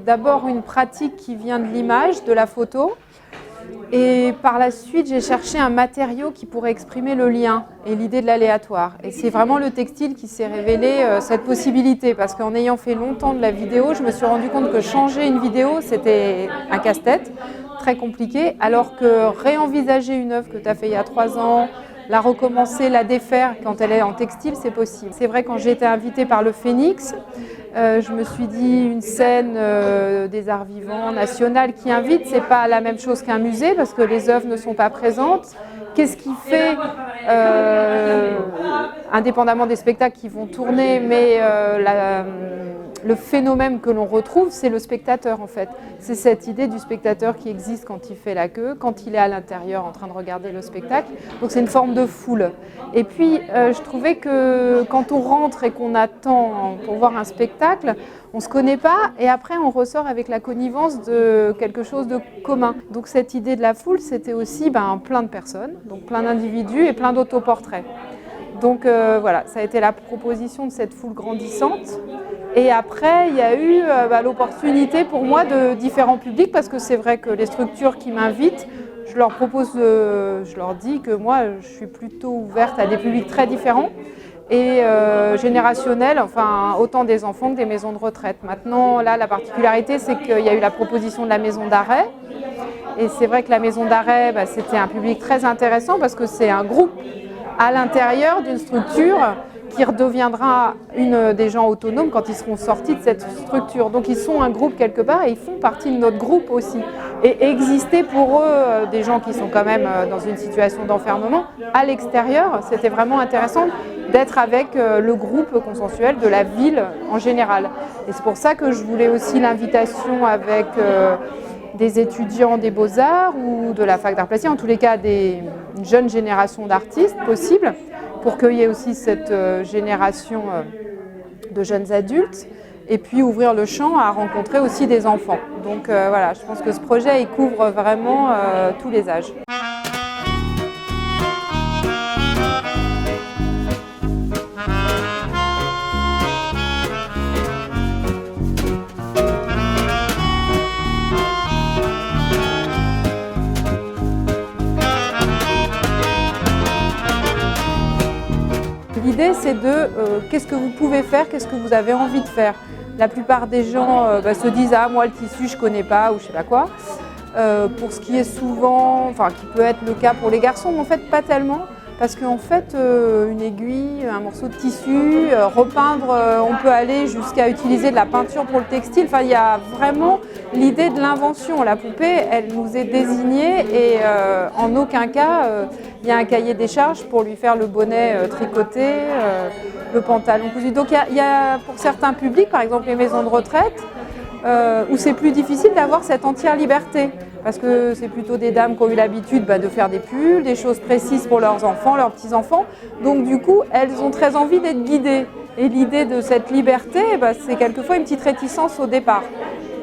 d'abord une pratique qui vient de l'image, de la photo. Et par la suite, j'ai cherché un matériau qui pourrait exprimer le lien et l'idée de l'aléatoire. Et c'est vraiment le textile qui s'est révélé cette possibilité. Parce qu'en ayant fait longtemps de la vidéo, je me suis rendu compte que changer une vidéo, c'était un casse-tête, très compliqué. Alors que réenvisager une œuvre que tu as fait il y a 3 ans, la recommencer, la défaire quand elle est en textile, c'est possible. C'est vrai, quand j'ai été invitée par le Phénix, je me suis dit, une scène des arts vivants nationale qui invite, c'est pas la même chose qu'un musée parce que les œuvres ne sont pas présentes. Qu'est-ce qui fait, indépendamment des spectacles qui vont tourner, mais le phénomène que l'on retrouve, c'est le spectateur en fait. C'est cette idée du spectateur qui existe quand il fait la queue, quand il est à l'intérieur en train de regarder le spectacle. Donc c'est une forme de foule. Et puis je trouvais que quand on rentre et qu'on attend pour voir un spectacle, on ne se connaît pas et après on ressort avec la connivence de quelque chose de commun. Donc cette idée de la foule, c'était aussi plein de personnes, donc plein d'individus et plein d'autoportraits. Donc voilà, ça a été la proposition de cette foule grandissante. Et après, il y a eu l'opportunité pour moi de différents publics, parce que c'est vrai que les structures qui m'invitent, je leur dis que moi, je suis plutôt ouverte à des publics très différents et générationnels, enfin autant des enfants que des maisons de retraite. Maintenant, là, la particularité, c'est qu'il y a eu la proposition de la maison d'arrêt. Et c'est vrai que la maison d'arrêt, c'était un public très intéressant parce que c'est un groupe à l'intérieur d'une structure qui redeviendra des gens autonomes quand ils seront sortis de cette structure. Donc ils sont un groupe quelque part et ils font partie de notre groupe aussi. Et exister pour eux, des gens qui sont quand même dans une situation d'enfermement, à l'extérieur, c'était vraiment intéressant d'être avec le groupe consensuel de la ville en général. Et c'est pour ça que je voulais aussi l'invitation avec des étudiants des Beaux-Arts ou de la fac d'art plastique, en tous les cas une jeune génération d'artistes possible, pour qu'il y ait aussi cette génération de jeunes adultes, et puis ouvrir le champ à rencontrer aussi des enfants. Donc voilà, je pense que ce projet, il couvre vraiment tous les âges. L'idée, c'est de qu'est-ce que vous pouvez faire, qu'est-ce que vous avez envie de faire. La plupart des gens se disent « Ah, moi, le tissu, je ne connais pas » ou je ne sais pas quoi. Pour ce qui est souvent, enfin, qui peut être le cas pour les garçons, mais en fait, pas tellement. Parce qu'en fait, une aiguille, un morceau de tissu, repeindre, on peut aller jusqu'à utiliser de la peinture pour le textile. Enfin, il y a vraiment l'idée de l'invention. La poupée, elle nous est désignée et en aucun cas, il y a un cahier des charges pour lui faire le bonnet tricoté, le pantalon cousu. Donc il y a pour certains publics, par exemple les maisons de retraite, où c'est plus difficile d'avoir cette entière liberté. Parce que c'est plutôt des dames qui ont eu l'habitude de faire des pulls, des choses précises pour leurs enfants, leurs petits-enfants. Donc du coup, elles ont très envie d'être guidées. Et l'idée de cette liberté, c'est quelquefois une petite réticence au départ.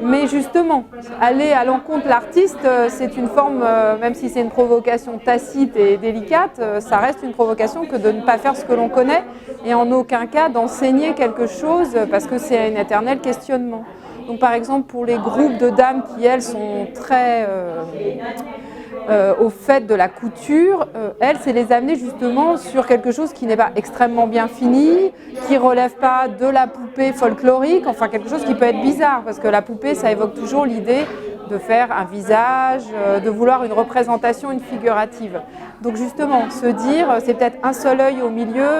Mais justement, aller à l'encontre de l'artiste, c'est une forme, même si c'est une provocation tacite et délicate, ça reste une provocation que de ne pas faire ce que l'on connaît et en aucun cas d'enseigner quelque chose parce que c'est un éternel questionnement. Donc par exemple pour les groupes de dames qui elles sont très au fait de la couture, elles c'est les amener justement sur quelque chose qui n'est pas extrêmement bien fini, qui ne relève pas de la poupée folklorique, enfin quelque chose qui peut être bizarre parce que la poupée ça évoque toujours l'idée de faire un visage, de vouloir une représentation, une figurative. Donc justement, se dire, c'est peut-être un seul œil au milieu,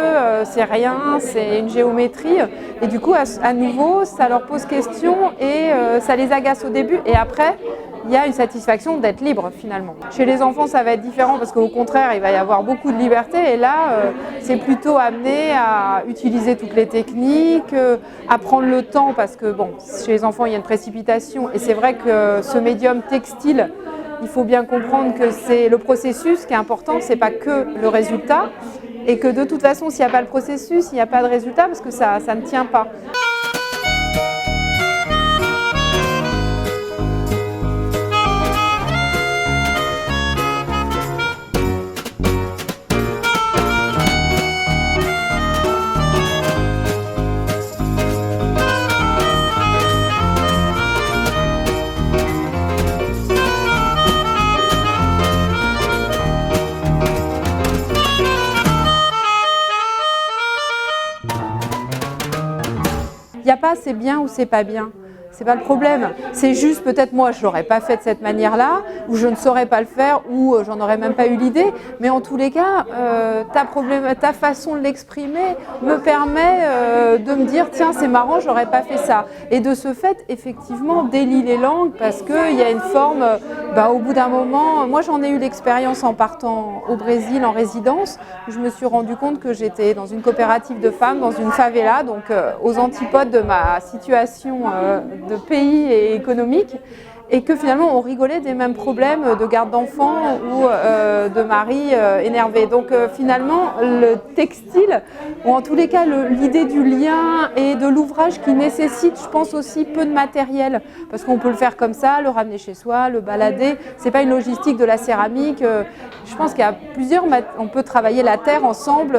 c'est rien, c'est une géométrie. Et du coup, à nouveau, ça leur pose question et ça les agace au début. Et après, il y a une satisfaction d'être libre finalement. Chez les enfants, ça va être différent parce qu'au contraire, il va y avoir beaucoup de liberté. Et là, c'est plutôt amené à utiliser toutes les techniques, à prendre le temps parce que bon, chez les enfants, il y a une précipitation. Et c'est vrai que ce médium textile, il faut bien comprendre que c'est le processus qui est important, c'est pas que le résultat. Et que de toute façon, s'il n'y a pas le processus, il n'y a pas de résultat parce que ça ne tient pas. Il n'y a pas c'est bien ou c'est pas bien. C'est pas le problème. C'est juste peut-être moi je l'aurais pas fait de cette manière-là, ou je ne saurais pas le faire, ou j'en aurais même pas eu l'idée. Mais en tous les cas, ta façon de l'exprimer me permet de me dire tiens c'est marrant, j'aurais pas fait ça. Et de ce fait, effectivement, délie les langues parce qu'il y a une forme. Au bout d'un moment, moi j'en ai eu l'expérience en partant au Brésil en résidence. Où je me suis rendu compte que j'étais dans une coopérative de femmes, dans une favela, donc aux antipodes de ma situation de pays et économique, et que finalement on rigolait des mêmes problèmes de garde d'enfants ou de mari énervé. Donc finalement le textile, ou en tous les cas l'idée du lien et de l'ouvrage qui nécessite, je pense aussi peu de matériel, parce qu'on peut le faire comme ça, le ramener chez soi, le balader, c'est pas une logistique de la céramique. Je pense qu'il y a on peut travailler la terre ensemble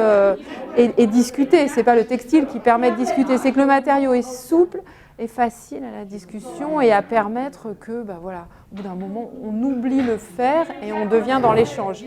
et discuter, c'est pas le textile qui permet de discuter, c'est que le matériau est souple et facile à la discussion et à permettre que, au bout d'un moment, on oublie le faire et on devient dans l'échange.